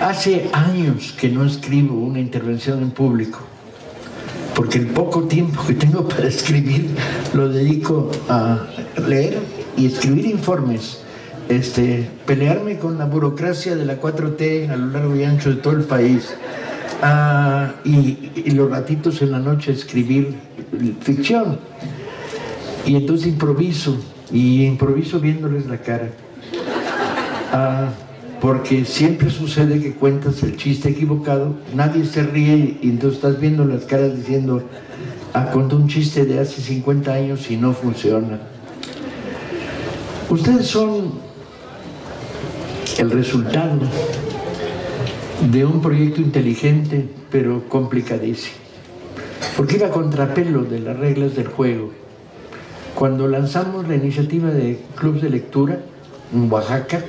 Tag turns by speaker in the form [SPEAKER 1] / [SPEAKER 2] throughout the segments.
[SPEAKER 1] Hace años que no escribo una intervención en público, porque el poco tiempo que tengo para escribir lo dedico a leer y escribir informes, pelearme con la burocracia de la 4T a lo largo y ancho de todo el país, y los ratitos en la noche escribir ficción. Y entonces improviso viéndoles la cara. Porque siempre sucede que cuentas el chiste equivocado, nadie se ríe y entonces estás viendo las caras diciendo, conté un chiste de hace 50 años y no funciona. Ustedes son el resultado de un proyecto inteligente pero complicadísimo, porque iba a contrapelo de las reglas del juego. Cuando lanzamos la iniciativa de clubes de lectura en Oaxaca,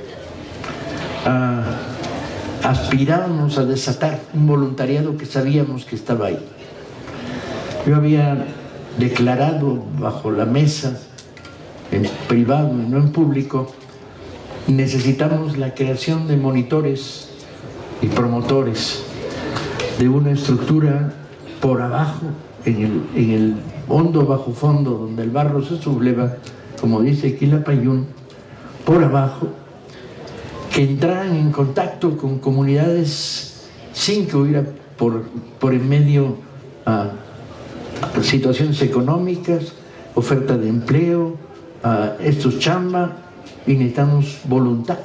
[SPEAKER 1] aspirábamos a desatar un voluntariado que sabíamos que estaba ahí. Yo había declarado bajo la mesa, en privado y no en público, necesitamos la creación de monitores y promotores de una estructura por abajo, en el hondo bajo fondo, donde el barro se subleva, como dice Quilapayún, por abajo, que entraran en contacto con comunidades sin que hubiera por en medio situaciones económicas, oferta de empleo, esto es chamba y necesitamos voluntad.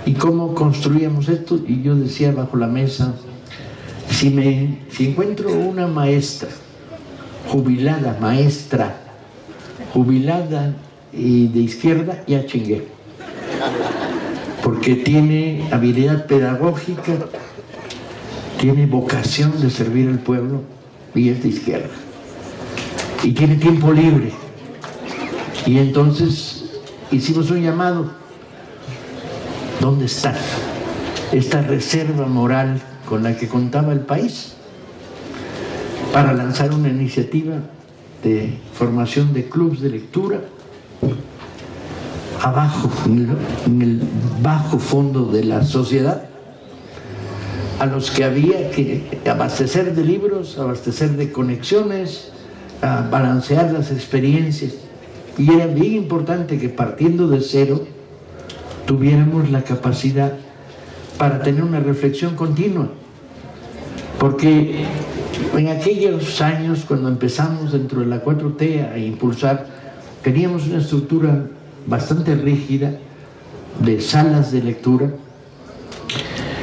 [SPEAKER 1] ¿Y cómo construíamos esto? Y yo decía bajo la mesa, si encuentro una maestra jubilada y de izquierda, ya chingué, porque tiene habilidad pedagógica, tiene vocación de servir al pueblo y es de izquierda y tiene tiempo libre. Y entonces hicimos un llamado. ¿Dónde está esta reserva moral con la que contaba el país para lanzar una iniciativa de formación de clubes de lectura abajo, en el bajo fondo de la sociedad, a los que había que abastecer de libros, abastecer de conexiones, balancear las experiencias? Y era bien importante que partiendo de cero tuviéramos la capacidad para tener una reflexión continua, porque en aquellos años cuando empezamos dentro de la 4T a impulsar, teníamos una estructura bastante rígida de salas de lectura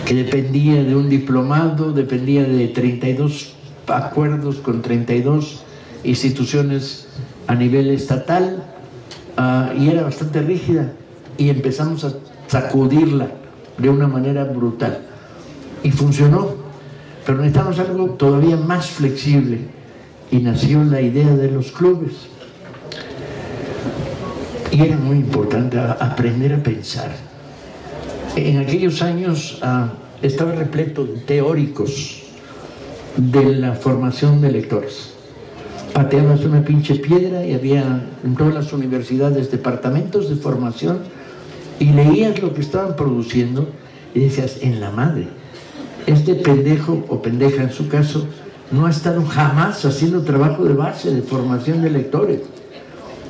[SPEAKER 1] que dependía de un diplomado, dependía de 32 acuerdos con 32 instituciones a nivel estatal, y era bastante rígida, y empezamos a sacudirla de una manera brutal y funcionó, pero necesitamos algo todavía más flexible y nació la idea de los clubes. Y era muy importante aprender a pensar. En aquellos años estaba repleto de teóricos de la formación de lectores. Pateabas una pinche piedra y había en todas las universidades departamentos de formación y leías lo que estaban produciendo y decías, en la madre, este pendejo o pendeja en su caso no ha estado jamás haciendo trabajo de base de formación de lectores,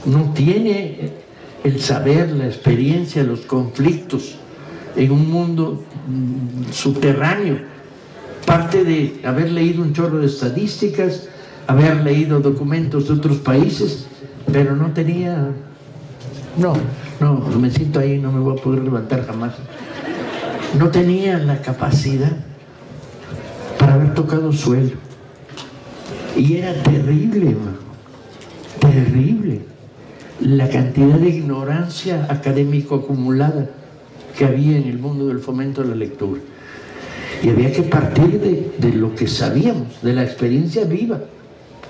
[SPEAKER 1] no tiene el saber, la experiencia, los conflictos en un mundo subterráneo, parte de haber leído un chorro de estadísticas, haber leído documentos de otros países, pero no tenía, no, me siento ahí, no me voy a poder levantar jamás, no tenía la capacidad para haber tocado suelo, y era terrible, terrible la cantidad de ignorancia académico acumulada que había en el mundo del fomento de la lectura, y había que partir de lo que sabíamos, de la experiencia viva,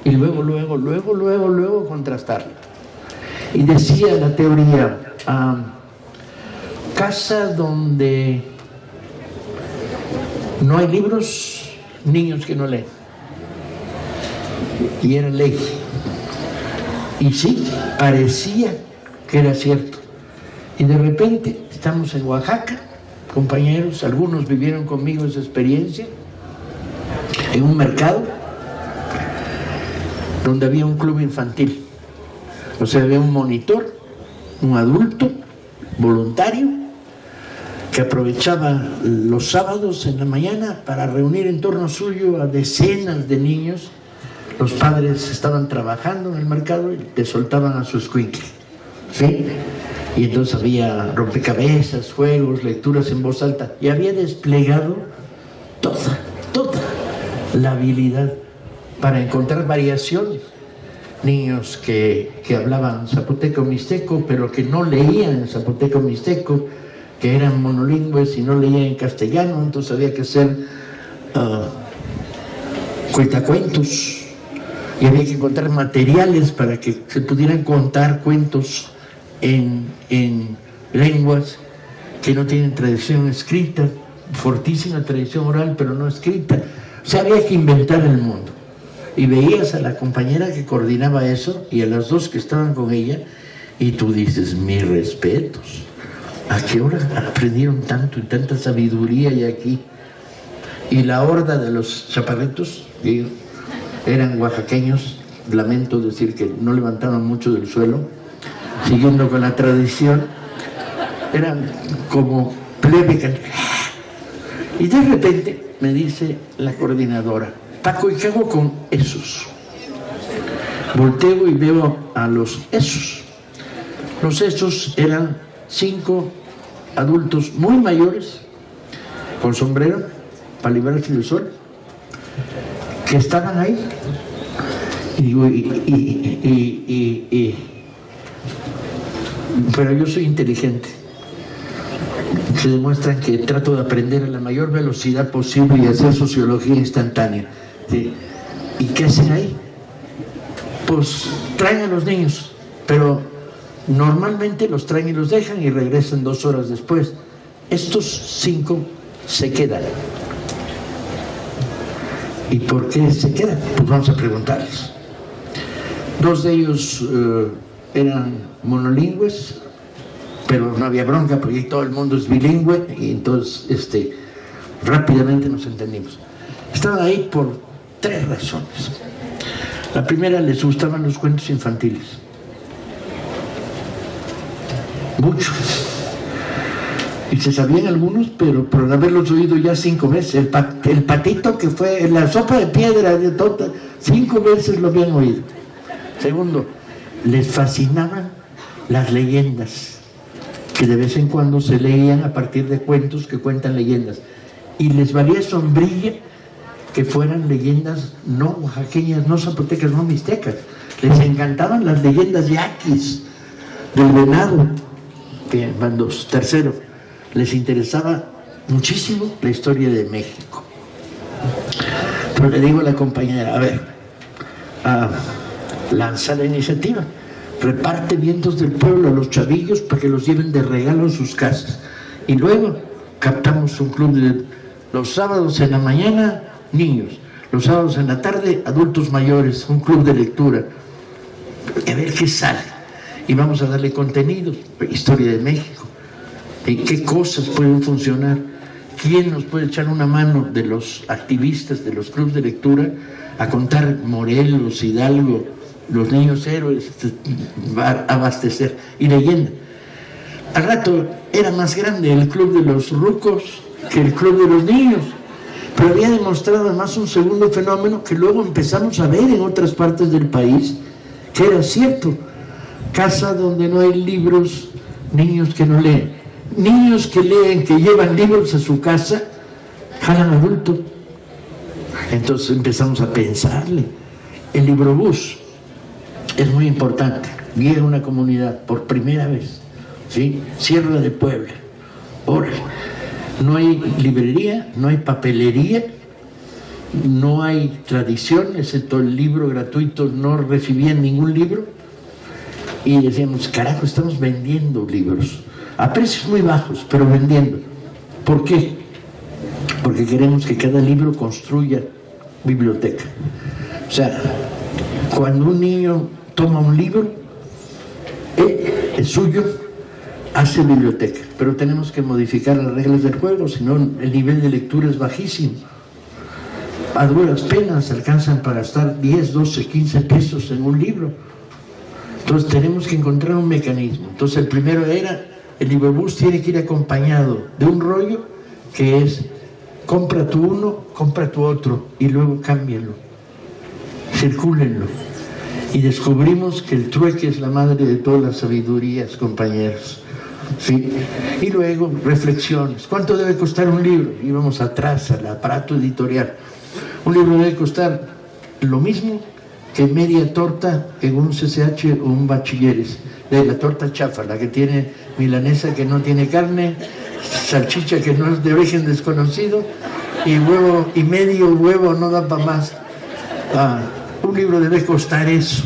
[SPEAKER 1] y luego contrastarla. Y decía la teoría, casa donde no hay libros, niños que no leen. Y era ley. Y sí, parecía que era cierto. Y de repente estamos en Oaxaca, compañeros, algunos vivieron conmigo esa experiencia, en un mercado donde había un club infantil. O sea, había un monitor, un adulto voluntario que aprovechaba los sábados en la mañana para reunir en torno suyo a decenas de niños. Los padres estaban trabajando en el mercado y te soltaban a su escuincle, ¿sí? Y entonces había rompecabezas, juegos, lecturas en voz alta, y había desplegado toda la habilidad para encontrar variaciones. Niños que hablaban zapoteco mixteco, pero que no leían zapoteco mixteco, que eran monolingües y no leían en castellano, entonces había que hacer cuentacuentos, y había que encontrar materiales para que se pudieran contar cuentos en lenguas que no tienen tradición escrita, fortísima tradición oral, pero no escrita. O sea, había que inventar el mundo. Y veías a la compañera que coordinaba eso y a las dos que estaban con ella, y tú dices, mis respetos. ¿A qué hora aprendieron tanto y tanta sabiduría hay aquí? Y la horda de los chaparritos, digo, eran oaxaqueños, lamento decir que no levantaban mucho del suelo, siguiendo con la tradición, eran como plebe. Y de repente me dice la coordinadora, Paco, ¿y qué hago con esos? Volteo y veo a los esos. Los esos eran 5 adultos muy mayores, con sombrero, para librarse del sol, que estaban ahí. Y digo, pero yo soy inteligente. Se demuestran que trato de aprender a la mayor velocidad posible y hacer sociología instantánea. ¿Sí? ¿Y qué hacen ahí? Pues traen a los niños, pero normalmente los traen y los dejan y regresan 2 horas después. Estos 5 se quedan. ¿Y por qué se quedan? Pues vamos a preguntarles. 2 de ellos eran monolingües, pero no había bronca porque todo el mundo es bilingüe, y entonces rápidamente nos entendimos. Estaban ahí por 3 razones. La primera, les gustaban los cuentos infantiles. Mucho. Y se sabían algunos, pero por haberlos oído ya 5 veces. El patito que fue en la sopa de piedra de Tota, 5 veces lo habían oído. Segundo, les fascinaban las leyendas, que de vez en cuando se leían a partir de cuentos que cuentan leyendas. Y les valía sombrilla que fueran leyendas no oaxaqueñas, no zapotecas, no mixtecas. Les encantaban las leyendas yaquis, del venado, que van 2. Tercero, les interesaba muchísimo la historia de México. Pero le digo a la compañera, a ver, lanza la iniciativa, reparte vientos del pueblo a los chavillos para que los lleven de regalo a sus casas. Y luego captamos un club de los sábados en la mañana, niños, los sábados en la tarde, adultos mayores, un club de lectura. A ver qué sale. Y vamos a darle contenidos, historia de México, y qué cosas pueden funcionar. ¿Quién nos puede echar una mano de los activistas de los clubes de lectura a contar Morelos, Hidalgo, los niños héroes, abastecer y leyenda? Al rato era más grande el club de los rucos que el club de los niños, pero había demostrado además un segundo fenómeno que luego empezamos a ver en otras partes del país, que era cierto: casa donde no hay libros, niños que no leen. Niños que leen, que llevan libros a su casa, jalan adulto. Entonces empezamos a pensarle. El librobús es muy importante. Guía a una comunidad por primera vez, ¿sí? Sierra de Puebla. Ahora, no hay librería, no hay papelería, no hay tradición, excepto el libro gratuito, no recibían ningún libro. Y decíamos, carajo, estamos vendiendo libros a precios muy bajos, pero vendiendo. ¿Por qué? Porque queremos que cada libro construya biblioteca. O sea, cuando un niño toma un libro, es suyo, hace biblioteca, pero tenemos que modificar las reglas del juego, si no el nivel de lectura es bajísimo. A duras penas alcanzan para gastar 10, 12, 15 pesos en un libro. Entonces tenemos que encontrar un mecanismo. Entonces el primero era, el librobús tiene que ir acompañado de un rollo que es, compra tu uno, compra tu otro y luego cámbienlo, circúlenlo. Y descubrimos que el trueque es la madre de todas las sabidurías, compañeros. ¿Sí? Y luego reflexiones. ¿Cuánto debe costar un libro? Íbamos atrás al aparato editorial. Un libro debe costar lo mismo que media torta en un CCH o un bachilleres. De la torta chafa, la que tiene milanesa que no tiene carne, salchicha que no es de origen desconocido y huevo, y medio huevo no da para más. Un libro debe costar eso,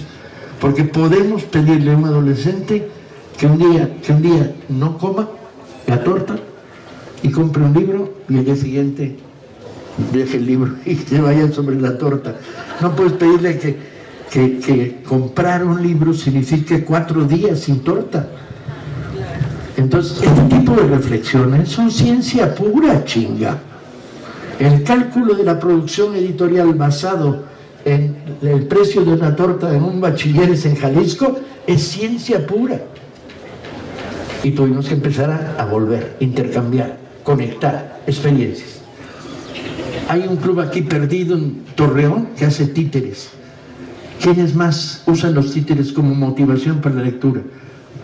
[SPEAKER 1] porque podemos pedirle a un adolescente que un día no coma la torta y compre un libro y el día siguiente deje el libro y se vaya sobre la torta. No puedes pedirle que comprar un libro signifique 4 días sin torta. Entonces, este tipo de reflexiones son ciencia pura, chinga. El cálculo de la producción editorial basado en el precio de una torta en un bachilleres en Jalisco es ciencia pura. Y tuvimos que empezar a volver, intercambiar, conectar experiencias. Hay un club aquí perdido en Torreón que hace títeres. ¿Quiénes más usan los títeres como motivación para la lectura?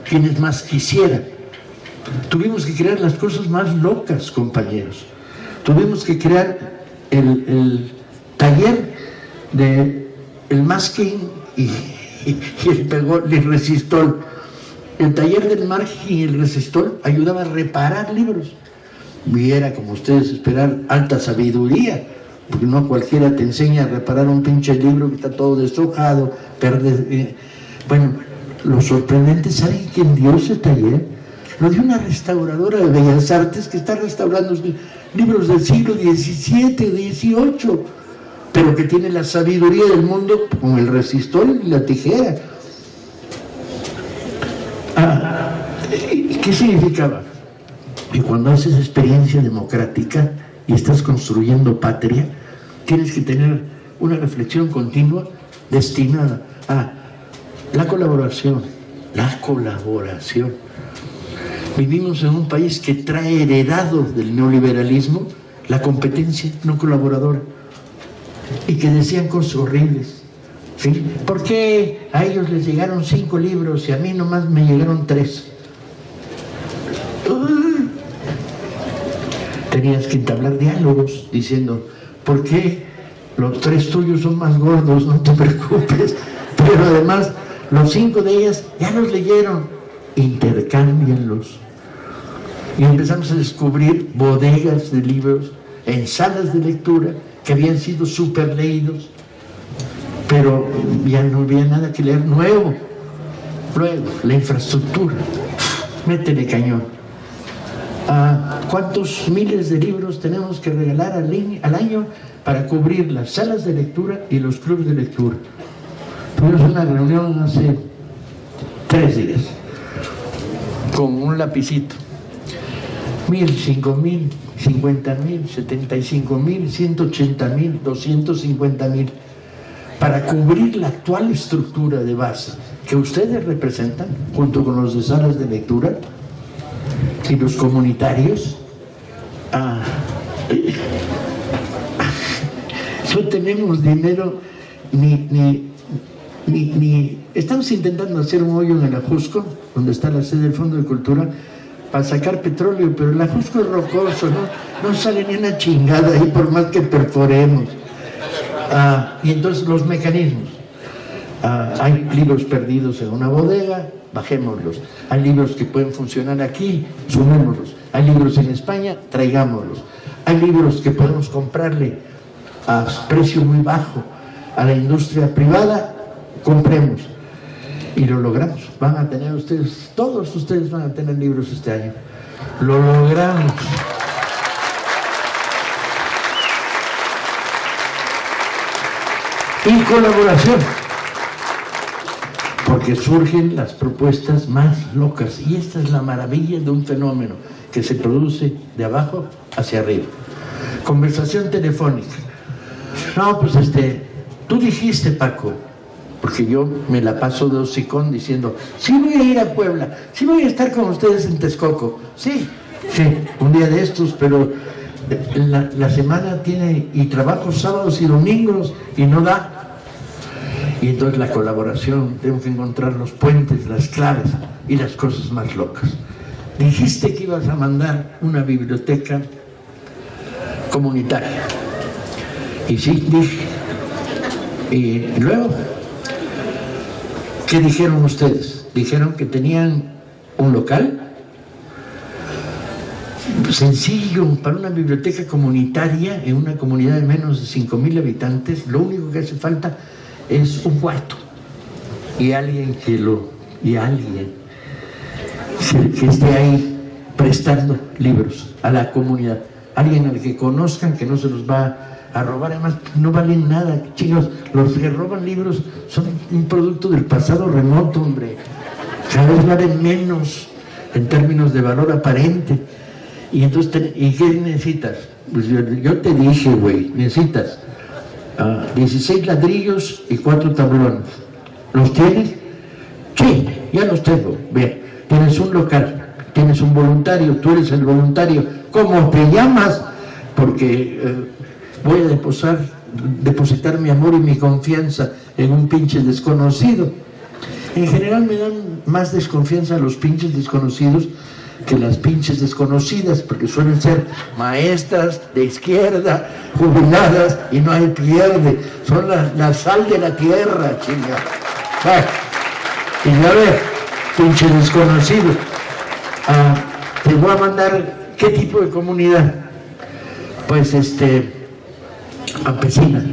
[SPEAKER 1] ¿Quiénes más quisieran? Tuvimos que crear las cosas más locas, compañeros. Tuvimos que crear el taller de el masking y el resistol. El taller del masking y el resistol ayudaba a reparar libros. Y era, como ustedes esperar, alta sabiduría, porque no cualquiera te enseña a reparar un pinche libro que está todo deshojado, bueno, lo sorprendente, ¿saben quién dio ese taller? Lo dio una restauradora de Bellas Artes que está restaurando libros del siglo XVII, XVIII, pero que tiene la sabiduría del mundo con el resistol y la tijera. ¿Qué significaba? Y cuando haces experiencia democrática y estás construyendo patria, tienes que tener una reflexión continua destinada a la colaboración. La colaboración. Vivimos en un país que trae heredado del neoliberalismo la competencia no colaboradora y que decían cosas horribles. ¿Sí? ¿Por qué a ellos les llegaron 5 libros y a mí nomás me llegaron 3? Tenías que entablar diálogos diciendo, ¿por qué los 3 tuyos son más gordos? No te preocupes, pero además los 5 de ellas ya los leyeron, intercámbienlos. Y empezamos a descubrir bodegas de libros en salas de lectura que habían sido súper leídos, pero ya no había nada que leer nuevo. Luego, la infraestructura, métele cañón. ¿Cuántos miles de libros tenemos que regalar al año para cubrir las salas de lectura y los clubes de lectura? Tuvimos una reunión hace 3 días con un lapicito. 1,000, 5,000, 50,000, 75,000, 180,000, 250,000 para cubrir la actual estructura de base que ustedes representan junto con los de salas de lectura y los comunitarios. No tenemos dinero ni estamos intentando hacer un hoyo en el Ajusco, donde está la sede del Fondo de Cultura, para sacar petróleo, pero el Ajusco es rocoso, no sale ni una chingada ahí por más que perforemos. Y entonces los mecanismos. Hay libros perdidos en una bodega, bajémoslos. Hay libros que pueden funcionar aquí, sumémoslos. Hay libros en España, traigámoslos. Hay libros que podemos comprarle a precio muy bajo a la industria privada, compremos. Y lo logramos. Van a tener ustedes, todos ustedes van a tener libros este año. Lo logramos. Y colaboración. porque surgen las propuestas más locas, y esta es la maravilla de un fenómeno que se produce de abajo hacia arriba. Conversación telefónica. No, pues tú dijiste, Paco, porque yo me la paso de hocicón diciendo, sí voy a ir a Puebla, sí voy a estar con ustedes en Texcoco, sí, un día de estos, pero la semana tiene, y trabajo sábados y domingos, y no da. Y entonces la colaboración, tengo que encontrar los puentes, las claves y las cosas más locas. Dijiste que ibas a mandar una biblioteca comunitaria. Y sí, dije. Y luego, ¿qué dijeron ustedes? Dijeron que tenían un local sencillo para una biblioteca comunitaria en una comunidad de menos de 5,000 habitantes. Lo único que hace falta es un cuarto y alguien que esté ahí prestando libros a la comunidad, alguien al que conozcan, que no se los va a robar. Además no valen nada, chicos, los que roban libros son un producto del pasado remoto, hombre, cada vez valen menos en términos de valor aparente. Y entonces, ¿y qué necesitas? Pues yo te dije, güey, necesitas 16 ladrillos y 4 tablones. ¿Los tienes? Sí, ya los tengo. Bien, tienes un local, tienes un voluntario, tú eres el voluntario. ¿Cómo te llamas? Porque voy a depositar mi amor y mi confianza en un pinche desconocido. En general me dan más desconfianza los pinches desconocidos que las pinches desconocidas, porque suelen ser maestras de izquierda, jubiladas, y no hay pierde, son la sal de la tierra, chinga. Bueno, y a ver, pinche desconocido, te voy a mandar, ¿qué tipo de comunidad? Pues campesina.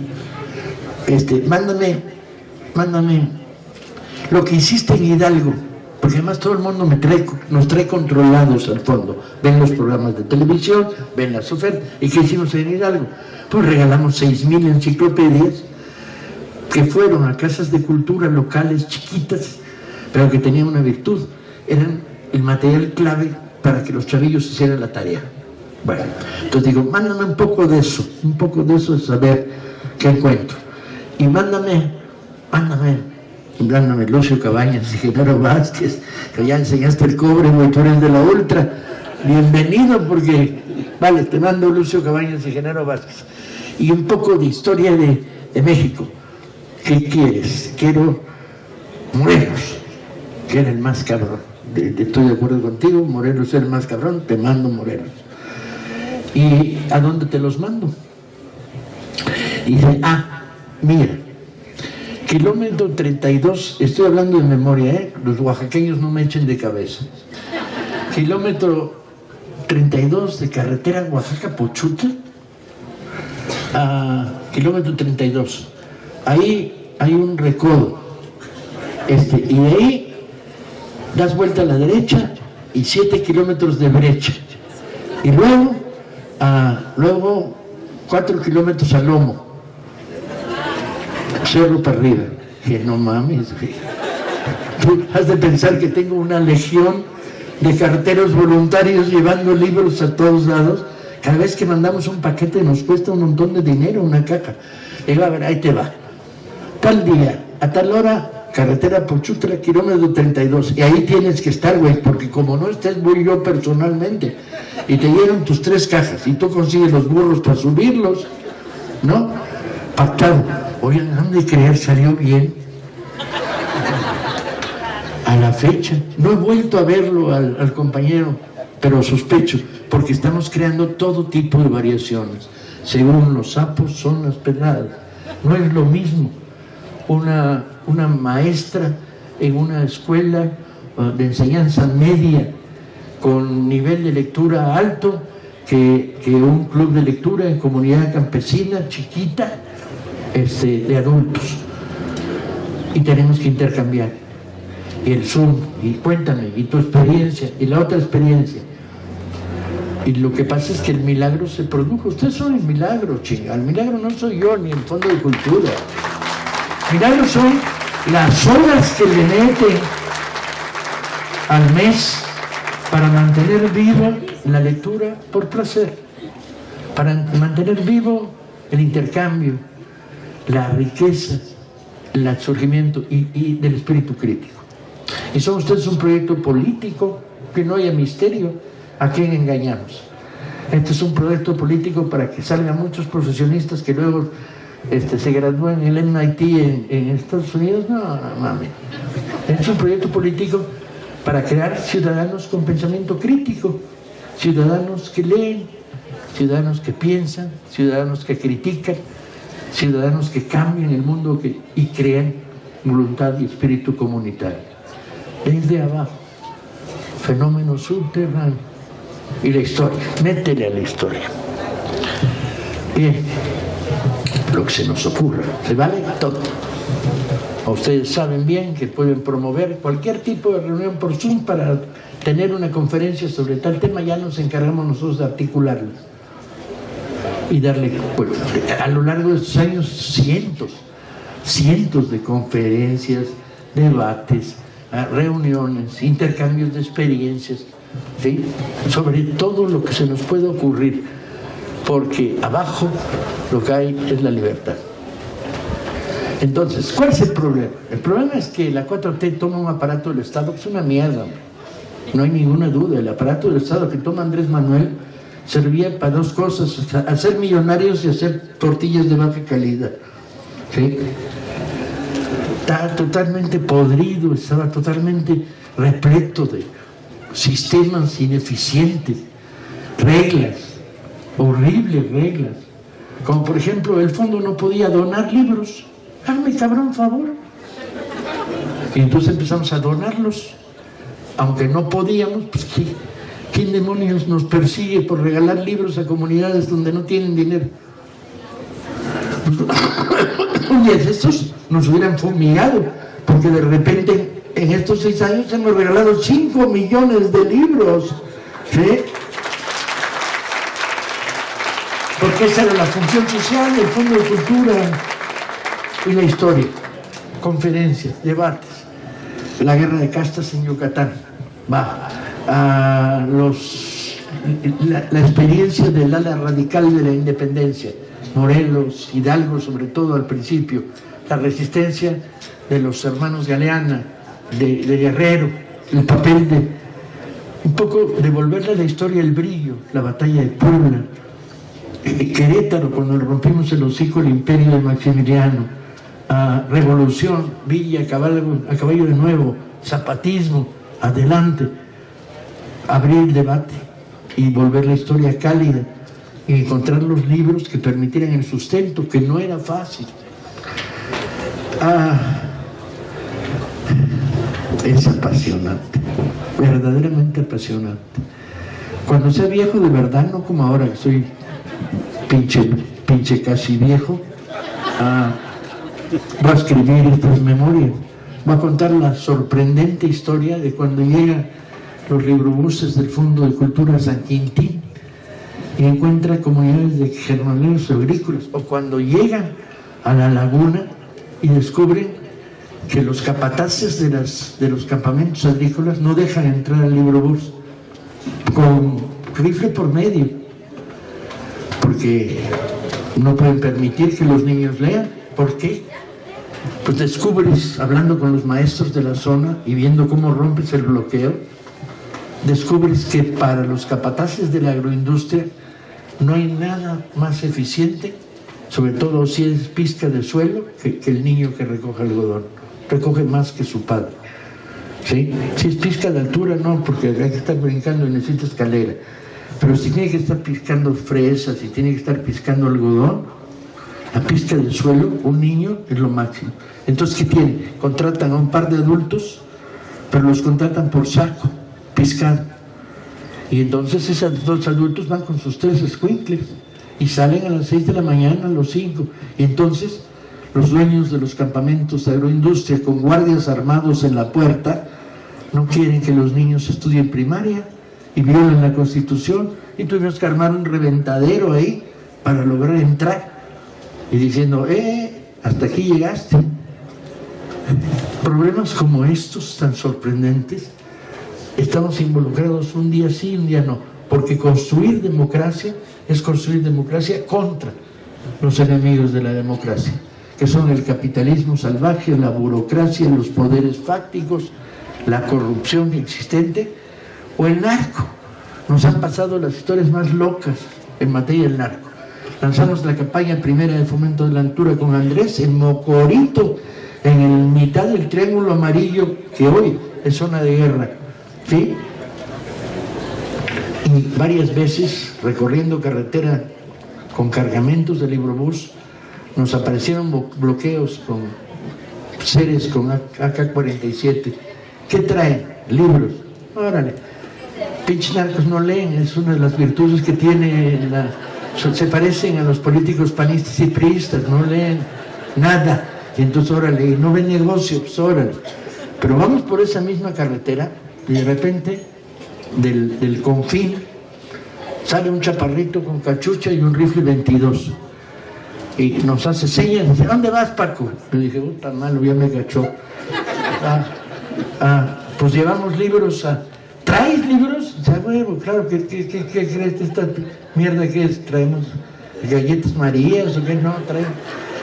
[SPEAKER 1] Mándame lo que hiciste en Hidalgo, porque además todo el mundo nos trae controlados al fondo. Ven los programas de televisión, ven las ofertas. ¿Y qué hicimos en Hidalgo? Pues regalamos 6,000 enciclopedias que fueron a casas de cultura locales chiquitas, pero que tenían una virtud: eran el material clave para que los chavillos hicieran la tarea. Bueno, entonces digo, mándame un poco de eso, de saber qué encuentro. Y mándame Lucio Cabañas y Genaro Vázquez, que ya enseñaste el cobre, güey, tú eres de la ultra. Bienvenido, porque, vale, te mando Lucio Cabañas y Genaro Vázquez. Y un poco de historia de México. ¿Qué quieres? Quiero Morelos, que era el más cabrón. Estoy de acuerdo contigo, Morelos es el más cabrón, te mando Morelos. ¿Y a dónde te los mando? Y dice, mira, kilómetro 32, estoy hablando de memoria, los oaxaqueños no me echen de cabeza. Kilómetro 32 de carretera Oaxaca-Pochutla, kilómetro 32. Ahí hay un recodo, y de ahí das vuelta a la derecha y 7 kilómetros de brecha. Y luego 4 kilómetros a lomo, cerro para arriba. Que no mames, güey. Tú has de pensar que tengo una legión de carteros voluntarios llevando libros a todos lados. Cada vez que mandamos un paquete nos cuesta un montón de dinero, una caja. Y va, a ver, ahí te va. Tal día, a tal hora, carretera Pochutla, kilómetro 32. Y ahí tienes que estar, güey, porque como no estés, voy yo personalmente. Y te llevan tus 3 cajas y tú consigues los burros para subirlos, ¿no? Pactado. Oigan, han de creer, salió bien. A la fecha, no he vuelto a verlo al compañero, pero sospecho, porque estamos creando todo tipo de variaciones. Según los sapos son las pedradas. No es lo mismo una maestra en una escuela de enseñanza media con nivel de lectura alto que un club de lectura en comunidad campesina chiquita, de adultos. Y tenemos que intercambiar. Y el Zoom, y cuéntame, y tu experiencia, y la otra experiencia. Y lo que pasa es que el milagro se produjo. Ustedes son el milagro, chinga. El milagro no soy yo, ni el Fondo de Cultura. Milagro soy las horas que le meten al mes para mantener viva la lectura por placer, para mantener vivo el intercambio, la riqueza, el surgimiento y del espíritu crítico. Y son ustedes un proyecto político, que no haya misterio a quién engañamos. Este es un proyecto político para que salgan muchos profesionistas que luego se gradúan en el MIT en Estados Unidos. No, mami. Es un proyecto político para crear ciudadanos con pensamiento crítico, ciudadanos que leen, ciudadanos que piensan, ciudadanos que critican, ciudadanos que cambian el mundo y crean voluntad y espíritu comunitario. Desde abajo, fenómeno subterráneo y la historia, métele a la historia. Bien, lo que se nos ocurra, se vale todo. Ustedes saben bien que pueden promover cualquier tipo de reunión por Zoom para tener una conferencia sobre tal tema. Ya nos encargamos nosotros de articularlo y darle, bueno, a lo largo de estos años, cientos de conferencias, debates, reuniones, intercambios de experiencias, ¿sí? Sobre todo lo que se nos puede ocurrir, porque abajo lo que hay es la libertad. Entonces, ¿cuál es el problema? El problema es que la 4T toma un aparato del Estado que es una mierda, no hay ninguna duda. El aparato del Estado que toma Andrés Manuel servía para dos cosas: hacer millonarios y hacer tortillas de baja calidad, ¿sí? Estaba totalmente podrido, estaba totalmente repleto de sistemas ineficientes, reglas, horribles reglas, como por ejemplo el fondo no podía donar libros. Hazme cabrón favor. Y entonces empezamos a donarlos, aunque no podíamos. Pues ¿quién demonios nos persigue por regalar libros a comunidades donde no tienen dinero? Un día de estos nos hubieran fumigado, porque de repente en estos 6 años hemos regalado 5 millones de libros, ¿sí? Porque esa era la función social del Fondo de Cultura y la historia. Conferencias, debates, la guerra de castas en Yucatán, la experiencia del ala radical de la independencia, Morelos, Hidalgo sobre todo al principio, la resistencia de los hermanos Galeana, de Guerrero, el papel de un poco devolverle a la historia el brillo, la batalla de Puebla, Querétaro cuando le rompimos el hocico al imperio de Maximiliano, revolución, Villa, a caballo de nuevo, zapatismo, adelante, abrir el debate y volver la historia cálida y encontrar los libros que permitieran el sustento, que no era fácil. Es apasionante, verdaderamente apasionante. Cuando sea viejo de verdad, no como ahora que soy pinche casi viejo, voy a escribir estas memorias, voy a contar la sorprendente historia de cuando llegan los librobuses del Fondo de Cultura San Quintín y encuentra comunidades de jornaleros agrícolas, o cuando llegan a la laguna y descubren que los capataces de los campamentos agrícolas no dejan entrar al librobús con rifle por medio, porque no pueden permitir que los niños lean. ¿Por qué? Pues descubres, hablando con los maestros de la zona y viendo cómo rompes el bloqueo, descubres que para los capataces de la agroindustria no hay nada más eficiente, sobre todo si es pizca de suelo, que el niño que recoge algodón. Recoge más que su padre, ¿sí? Si es pizca de altura, no, porque hay que estar brincando y necesita escalera. Pero si tiene que estar piscando fresas, si tiene que estar piscando algodón, la pizca del suelo, un niño es lo máximo. Entonces, ¿qué tienen? Contratan a un par de adultos, pero los contratan por saco, piscando. Y entonces esos 2 adultos van con sus 3 escuincles y salen a las 6 de la mañana, a los 5. Y entonces los dueños de los campamentos de agroindustria con guardias armados en la puerta no quieren que los niños estudien primaria y violen la Constitución, y tuvimos que armar un reventadero ahí para lograr entrar y diciendo, hasta aquí llegaste, problemas como estos tan sorprendentes estamos involucrados un día sí, un día no, porque construir democracia es construir democracia contra los enemigos de la democracia, que son el capitalismo salvaje, la burocracia, los poderes fácticos, la corrupción existente o el narco. Nos han pasado las historias más locas en materia del narco. Lanzamos la campaña primera de fomento de la altura con Andrés en Mocorito, en el mitad del Triángulo Amarillo, que hoy es zona de guerra, ¿sí? Y varias veces, recorriendo carretera con cargamentos de librobús, nos aparecieron bloqueos con seres con AK-47. ¿Qué traen? Libros. Órale. Pinches narcos no leen, es una de las virtudes que tiene se parecen a los políticos panistas y priistas, no leen nada, y entonces órale, y no ven negocio, pues órale. Pero vamos por esa misma carretera y de repente del confín sale un chaparrito con cachucha y un rifle 22 y nos hace señas y dice, ¿dónde vas, Paco? Le dije, puta malo, ya me cachó. Pues llevamos libros ¿traes libros? O sea, bueno, claro, ¿qué crees? ¿Esta mierda qué es? ¿Traemos galletas marías o qué? No, traemos.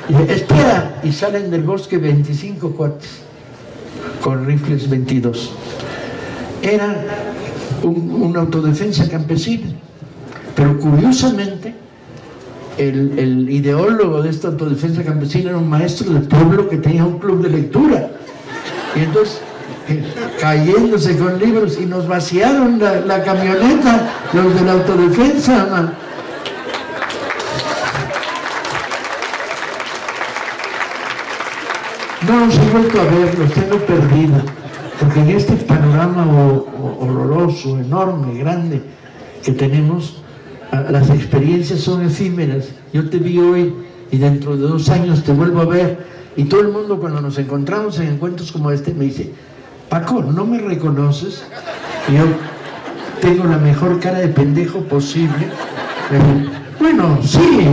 [SPEAKER 1] Y dice, espera, y salen del bosque 25 cuates con rifles 22. Era una autodefensa campesina, pero curiosamente el ideólogo de esta autodefensa campesina era un maestro del pueblo que tenía un club de lectura, y entonces cayéndose con libros, y nos vaciaron la camioneta los de la autodefensa, man. No los he vuelto a ver, los tengo perdidos, porque en este panorama horroroso, enorme, grande que tenemos, las experiencias son efímeras. Yo te vi hoy y dentro de 2 años te vuelvo a ver, y todo el mundo cuando nos encontramos en encuentros como este me dice, Paco, ¿no me reconoces? Y yo tengo la mejor cara de pendejo posible. Bueno, sí,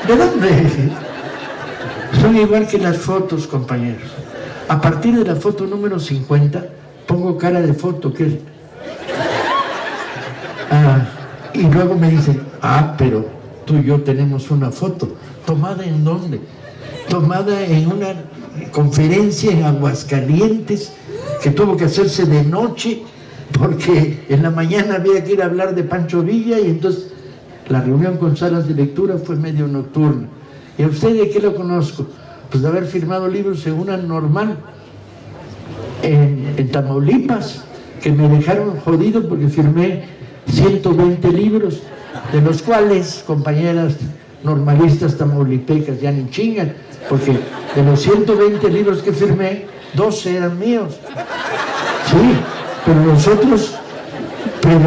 [SPEAKER 1] ¿de dónde? Son igual que las fotos, compañeros. A partir de la foto número 50, pongo cara de foto, ¿qué? Y luego me dicen, pero tú y yo tenemos una foto. ¿Tomada en dónde? Tomada en una conferencia en Aguascalientes, que tuvo que hacerse de noche, porque en la mañana había que ir a hablar de Pancho Villa, y entonces la reunión con salas de lectura fue medio nocturna. ¿Y a usted de qué lo conozco? Pues de haber firmado libros en una normal en Tamaulipas, que me dejaron jodido porque firmé 120 libros, de los cuales compañeras normalistas tamaulipecas ya ni chingan, porque de los 120 libros que firmé, 12 eran míos. Sí, pero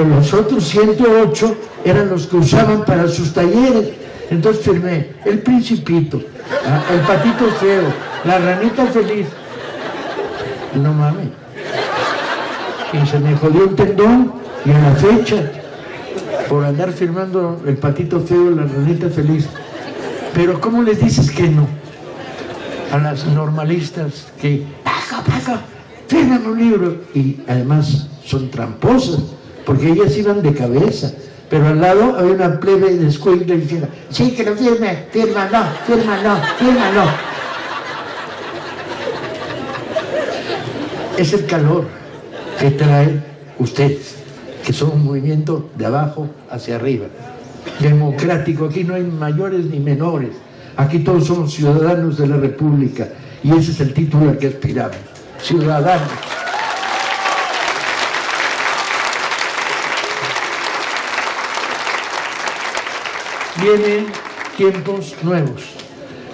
[SPEAKER 1] los otros 108 eran los que usaban para sus talleres. Entonces firmé El Principito, El Patito Feo, La Ranita Feliz. No mames. Y se me jodió un tendón, y a la fecha, por andar firmando El Patito Feo, La Ranita Feliz. Pero ¿cómo les dices que no a las normalistas que, Paco, firman un libro? Y además son tramposas, porque ellas iban de cabeza, pero al lado había una plebe de escuela diciendo, sí, que lo firme, fírmalo. Es el calor que traen ustedes, que son un movimiento de abajo hacia arriba, democrático. Aquí no hay mayores ni menores, aquí todos somos ciudadanos de la República, y ese es el título al que aspiramos, ciudadanos. Vienen tiempos nuevos,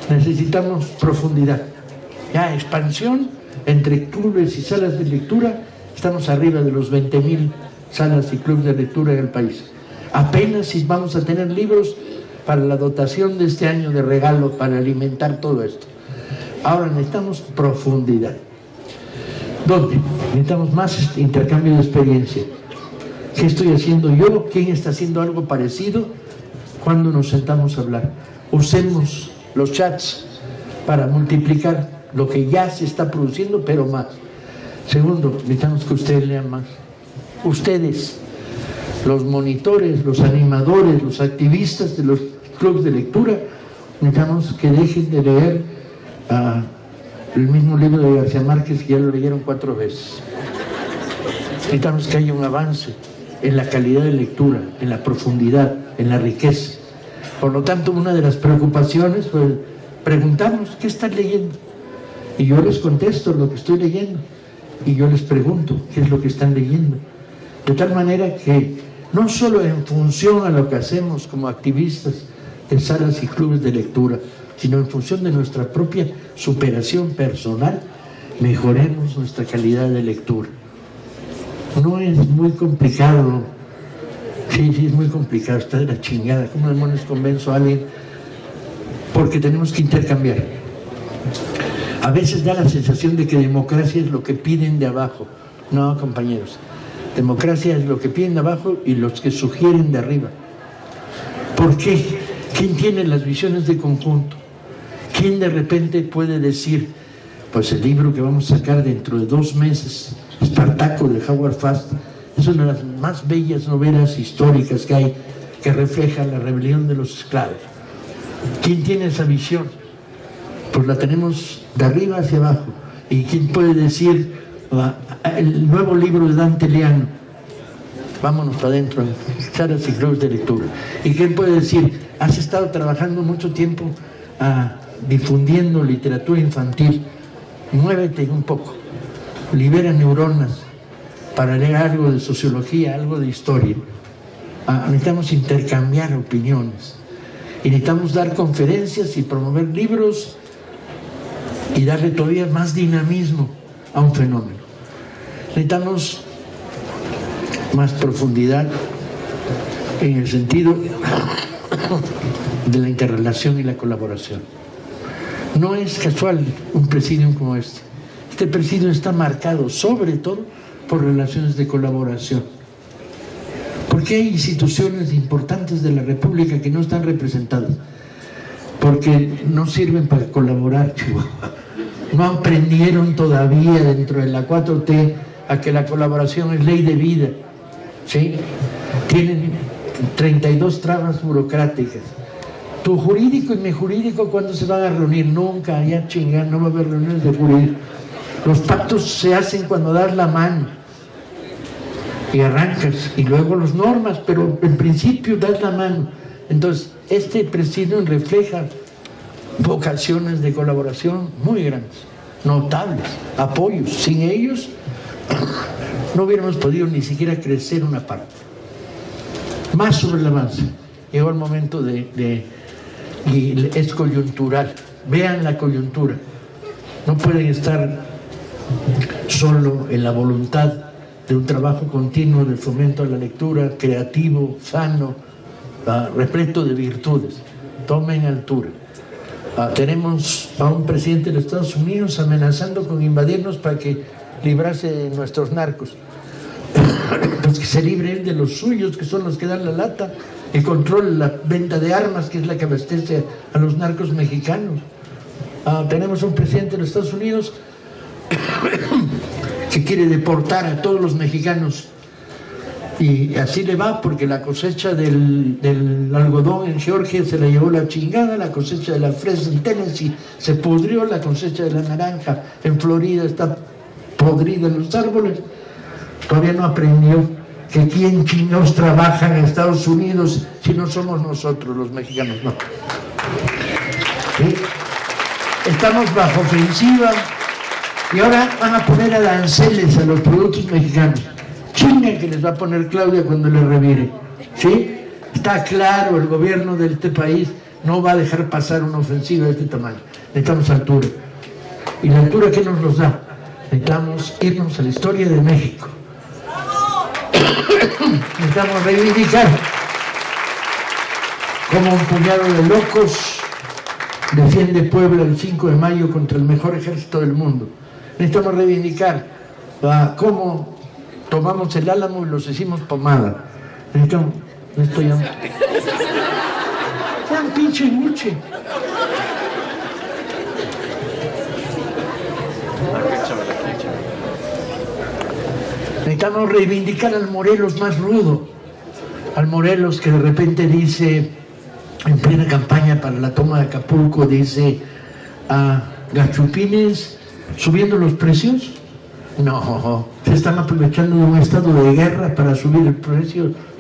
[SPEAKER 1] necesitamos profundidad, ya expansión entre clubes y salas de lectura. Estamos arriba de los 20,000 salas y clubes de lectura en el país. Apenas si vamos a tener libros para la dotación de este año de regalo, para alimentar todo esto. Ahora necesitamos profundidad. ¿Dónde? Necesitamos más intercambio de experiencia. ¿Qué estoy haciendo yo? ¿Quién está haciendo algo parecido? Cuando nos sentamos a hablar, usemos los chats para multiplicar lo que ya se está produciendo, pero más. Segundo, necesitamos que ustedes lean más. Ustedes, los monitores, los animadores, los activistas de los clubes de lectura, necesitamos que dejen de leer el mismo libro de García Márquez, que ya lo leyeron 4 veces. Necesitamos que haya un avance en la calidad de lectura, en la profundidad, en la riqueza. Por lo tanto, una de las preocupaciones, pues, preguntamos, ¿qué están leyendo? Y yo les contesto lo que estoy leyendo. Y yo les pregunto, ¿qué es lo que están leyendo? De tal manera que, no solo en función a lo que hacemos como activistas de salas y clubes de lectura, sino en función de nuestra propia superación personal, mejoremos nuestra calidad de lectura. No es muy complicado. Sí, es muy complicado, está de la chingada. ¿Cómo demonios convenzo a alguien? Porque tenemos que intercambiar. A veces da la sensación de que democracia es lo que piden de abajo. No, compañeros. Democracia es lo que piden de abajo y los que sugieren de arriba. ¿Por qué? ¿Quién tiene las visiones de conjunto? ¿Quién de repente puede decir, pues el libro que vamos a sacar dentro de 2 meses, Espartaco de Howard Fast, es una de las más bellas novelas históricas que hay, que refleja la rebelión de los esclavos? ¿Quién tiene esa visión? Pues la tenemos de arriba hacia abajo. ¿Y quién puede decir el nuevo libro de Dante Liano? Vámonos para adentro, salas y clubes de lectura. ¿Y quién puede decir, has estado trabajando mucho tiempo difundiendo literatura infantil? Muévete un poco, libera neuronas para leer algo de sociología, algo de historia. Necesitamos intercambiar opiniones y necesitamos dar conferencias y promover libros y darle todavía más dinamismo a un fenómeno. Necesitamos más profundidad en el sentido de la interrelación y la colaboración. No es casual un presidium como este. Este presidium está marcado sobre todo por relaciones de colaboración. ¿Por qué hay instituciones importantes de la República que no están representadas? Porque no sirven para colaborar, Chihuahua. No aprendieron todavía dentro de la 4T a que la colaboración es ley de vida, ¿sí? Tienen 32 trabas burocráticas. Tu jurídico y mi jurídico, ¿cuándo se van a reunir? Nunca, ya chingan, no va a haber reuniones de jurídico. Los pactos se hacen cuando das la mano y arrancas, y luego las normas, pero en principio das la mano. Entonces, este presidio refleja vocaciones de colaboración muy grandes, notables, apoyos. Sin ellos no hubiéramos podido ni siquiera crecer una parte. Más sobre el avance. Llegó el momento y es coyuntural. Vean la coyuntura. No pueden estar solo en la voluntad de un trabajo continuo de fomento a la lectura, creativo, sano, repleto de virtudes. Tomen altura. Tenemos a un presidente de los Estados Unidos amenazando con invadirnos para que librase de nuestros narcos. Pues que se libre él de los suyos, que son los que dan la lata, y controla la venta de armas, que es la que abastece a los narcos mexicanos. Tenemos un presidente de los Estados Unidos que quiere deportar a todos los mexicanos, y así le va, porque la cosecha del algodón en Georgia se la llevó la chingada, la cosecha de la fresa en Tennessee se pudrió, la cosecha de la naranja en Florida está podrida en los árboles. Todavía no aprendió que quién chingados trabaja en Estados Unidos si no somos nosotros los mexicanos, no. ¿Sí? Estamos bajo ofensiva y ahora van a poner aranceles a los productos mexicanos. Chinga que les va a poner Claudia cuando le revire, ¿sí? Está claro, el gobierno de este país no va a dejar pasar una ofensiva de este tamaño. Necesitamos altura. ¿Y la altura qué nos los da? Necesitamos irnos a la historia de México. Necesitamos reivindicar como un puñado de locos defiende Puebla el 5 de mayo contra el mejor ejército del mundo. Necesitamos reivindicar cómo tomamos el Álamo y los hicimos pomada. Necesitamos... Ya un pinche buche. Necesitamos reivindicar al Morelos más rudo, al Morelos que de repente dice, en plena campaña para la toma de Acapulco, dice a gachupines subiendo los precios. No, se están aprovechando de un estado de guerra para subir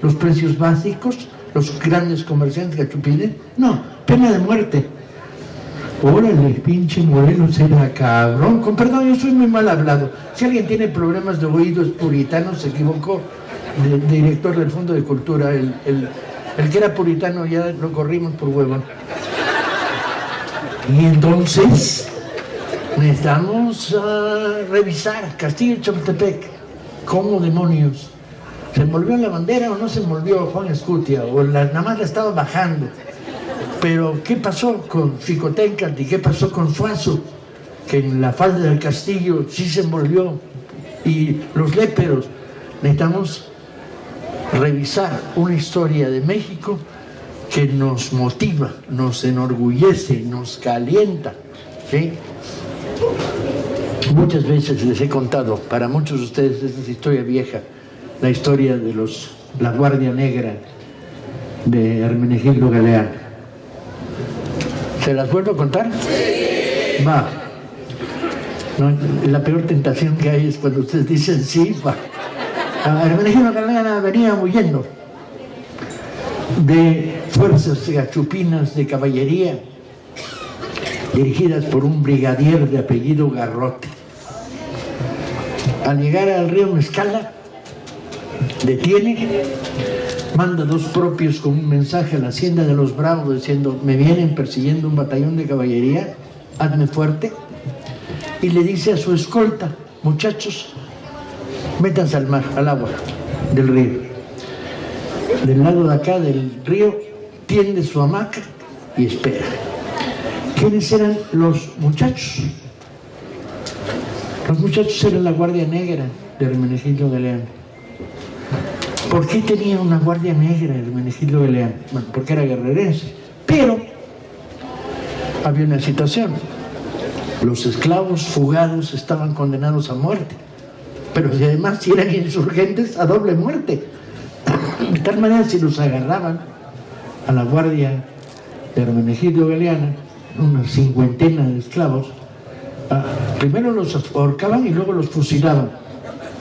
[SPEAKER 1] los precios básicos, los grandes comerciantes gachupines. No, pena de muerte. Órale, pinche Morelos era cabrón. Con perdón, yo soy muy mal hablado. Si alguien tiene problemas de oídos puritanos, se equivocó. El director del Fondo de Cultura, el que era puritano, ya lo corrimos por huevón. Y entonces necesitamos revisar Castillo de Chapultepec. ¿Cómo demonios? ¿Se envolvió la bandera o no se envolvió Juan Escutia? O nada más la estaba bajando. Pero ¿qué pasó con Xicoténcatl y qué pasó con Suazo? Que en la falda del castillo sí se envolvió. Y los léperos. Necesitamos revisar una historia de México que nos motiva, nos enorgullece, nos calienta, ¿sí? Muchas veces les he contado, para muchos de ustedes esta es historia vieja, la historia de la Guardia Negra de Hermenegildo Galeano. ¿Se las vuelvo a contar? Sí. Va. No, la peor tentación que hay es cuando ustedes dicen sí, va. Hermenegildo Galeano venía huyendo de fuerzas gachupinas de caballería dirigidas por un brigadier de apellido Garrote. Al llegar al río Mezcala, detiene, manda dos propios con un mensaje a la hacienda de los Bravos diciendo: me vienen persiguiendo un batallón de caballería, hazme fuerte. Y le dice a su escolta: muchachos, métanse al mar, al agua del río. Del lado de acá del río tiende su hamaca y espera. ¿Quiénes eran los muchachos? Los muchachos eran la Guardia Negra de Hermenegildo Galeano. ¿Por qué tenía una Guardia Negra Hermenegildo Galeano? Bueno, porque era guerrerense. Pero había una situación. Los esclavos fugados estaban condenados a muerte. Pero si además eran insurgentes, a doble muerte. De tal manera, si los agarraban a la Guardia de Hermenegildo Galeano, una cincuentena de esclavos, primero los ahorcaban y luego los fusilaban.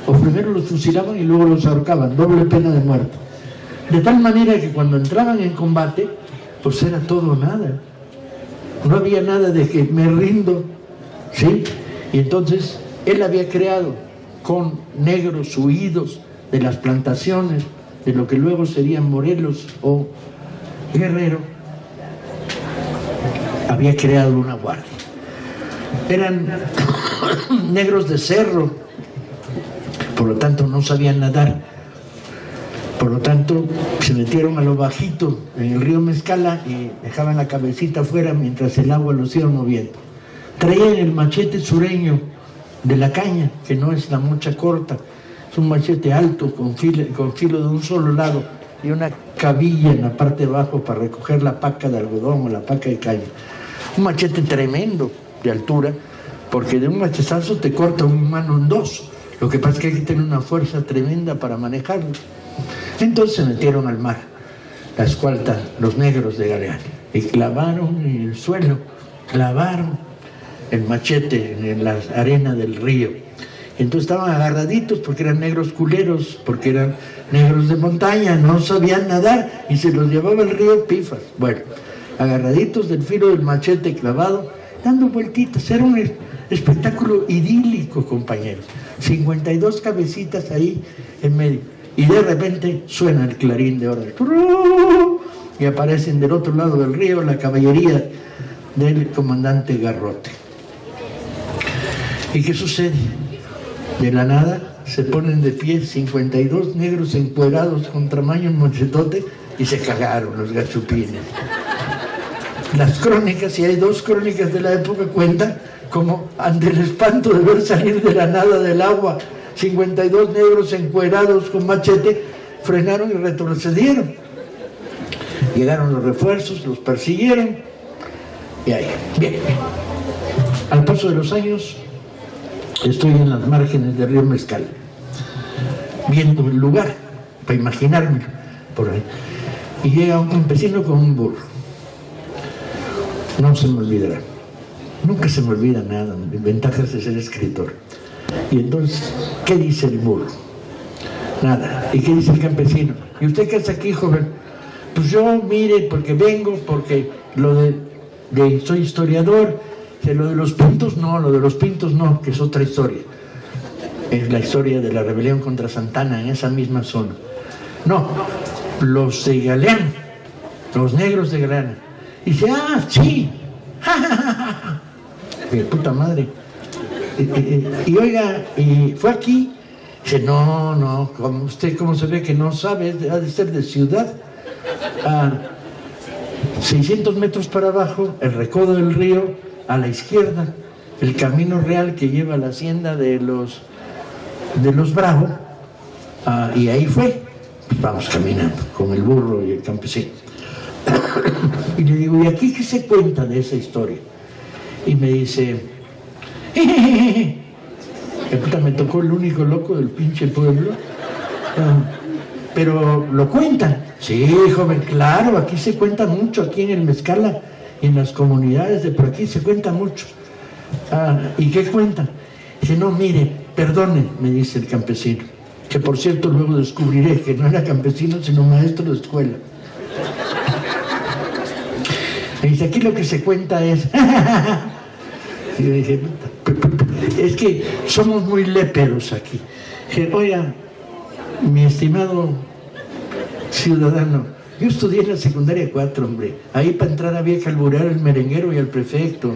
[SPEAKER 1] O primero los fusilaban y luego los ahorcaban, doble pena de muerte. De tal manera que cuando entraban en combate, pues era todo o nada. No había nada de que me rindo, ¿sí? Y entonces él había creado con negros huidos de las plantaciones, de lo que luego serían Morelos o Guerrero, había creado una guardia. Eran negros de cerro, por lo tanto no sabían nadar, por lo tanto se metieron a lo bajito en el río Mezcala y dejaban la cabecita afuera mientras el agua los iba moviendo. Traían el machete sureño de la caña, que no es la mocha corta, es un machete alto con filo de un solo lado y una cabilla en la parte de abajo para recoger la paca de algodón o la paca de caña. Un machete tremendo de altura, porque de un machetazo te corta un mano en dos. Lo que pasa es que hay que tener una fuerza tremenda para manejarlo. Entonces se metieron al mar, la escolta, los negros de Galeano, y clavaron en el suelo, clavaron el machete en la arena del río. Entonces estaban agarraditos porque eran negros culeros, porque eran negros de montaña, no sabían nadar y se los llevaba el río pifas. Bueno, agarraditos del filo del machete clavado, dando vueltitas. Era un espectáculo idílico, compañeros. 52 cabecitas ahí en medio. Y de repente suena el clarín de orden. Y aparecen del otro lado del río la caballería del comandante Garrote. ¿Y qué sucede? De la nada se ponen de pie 52 negros encuerados con tamaño mochetote y se cagaron los gachupines. Las crónicas, y hay dos crónicas de la época, cuentan como ante el espanto de ver salir de la nada del agua 52 negros encuerados con machete, frenaron y retrocedieron. Llegaron los refuerzos, los persiguieron y ahí, bien. Al paso de los años, estoy en las márgenes del río Mezcal. viendo el lugar, para imaginarme por ahí. Y llega un campesino con un burro. No se me olvidará. Nunca se me olvida nada, ventajas de ser escritor. Y entonces, ¿qué dice el burro? Nada. ¿Y qué dice el campesino? ¿Y usted qué hace aquí, joven? Pues yo, mire, porque vengo, porque soy historiador, que lo de los pintos no, que es otra historia. Es la historia de la rebelión contra Santana en esa misma zona. No, los de Galeana, los negros de Galeana. Y dice, sí, de puta madre. Y oiga, y fue aquí. Dice, no, como usted, ¿cómo se ve que no sabe? Ha de ser de ciudad. 600 metros para abajo, el recodo del río, a la izquierda, el camino real que lleva a la hacienda de los Bravo, y ahí fue. Pues vamos caminando con el burro y el campesino. Y le digo, ¿y aquí qué se cuenta de esa historia? Y me dice, que puta, me tocó el único loco del pinche pueblo. Pero lo cuentan. Sí, joven, claro, aquí se cuenta mucho, aquí en el Mezcala y en las comunidades de por aquí se cuenta mucho. ¿Y qué cuentan? Dice, no, mire, perdone, me dice el campesino, que por cierto luego descubriré que no era campesino sino maestro de escuela. Me dice, aquí lo que se cuenta es... Y yo dije, es que somos muy léperos aquí. Dije, oiga, mi estimado ciudadano, yo estudié en la secundaria 4, hombre. Ahí para entrar había que alburear al merenguero y al prefecto.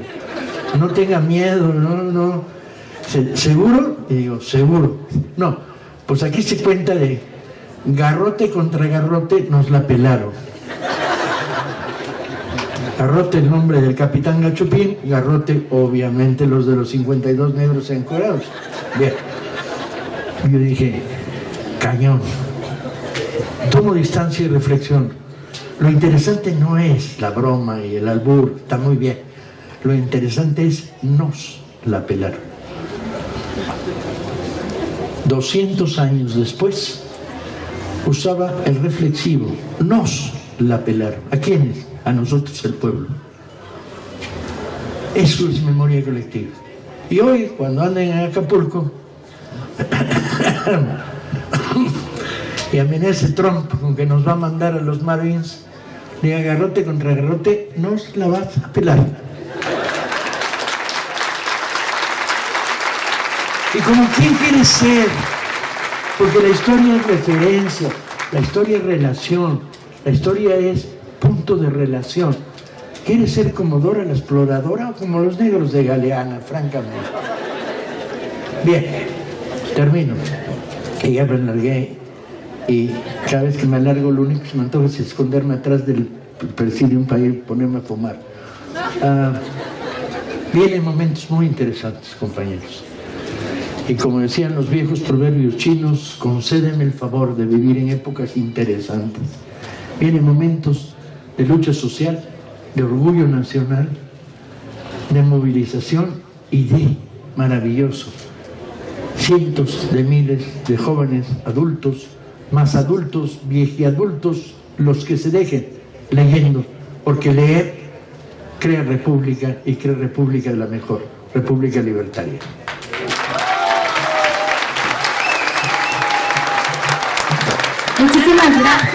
[SPEAKER 1] No tenga miedo, no. ¿Seguro? Y digo, seguro. No, pues aquí se cuenta de garrote contra garrote, nos la pelaron. Garrote, el nombre del capitán Gachupín, garrote, obviamente, los de los 52 negros encuerados. Bien. Y yo dije, cañón. Tomo distancia y reflexión. Lo interesante no es la broma y el albur, está muy bien. Lo interesante es nos la pelaron. 200 años después, usaba el reflexivo, nos la pelaron. ¿A quiénes? A nosotros, el pueblo. Eso es memoria colectiva. Y hoy, cuando anden en Acapulco y amenace Trump con que nos va a mandar a los Marines, diga garrote contra garrote, nos la vas a pelar. Y como quién quiere ser, porque la historia es referencia, la historia es relación, la historia es punto de relación. ¿Quiere ser como Dora la Exploradora o como los negros de Galeana, francamente? Bien, termino. Y ya me alargué, y cada vez que me alargo lo único que se me antoja es esconderme atrás del presidium para ir ponerme a fumar. Vienen momentos muy interesantes, compañeros. Y como decían los viejos proverbios chinos, concédeme el favor de vivir en épocas interesantes. Vienen momentos de lucha social, de orgullo nacional, de movilización y de maravilloso. Cientos de miles de jóvenes adultos, más adultos, viejiadultos, los que se dejen leyendo, porque leer crea república y crea república de la mejor, república libertaria.
[SPEAKER 2] Muchísimas gracias.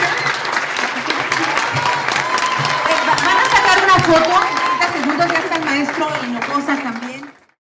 [SPEAKER 2] Van a sacar una foto, en 30 segundos ya está el maestro Hinojosa también.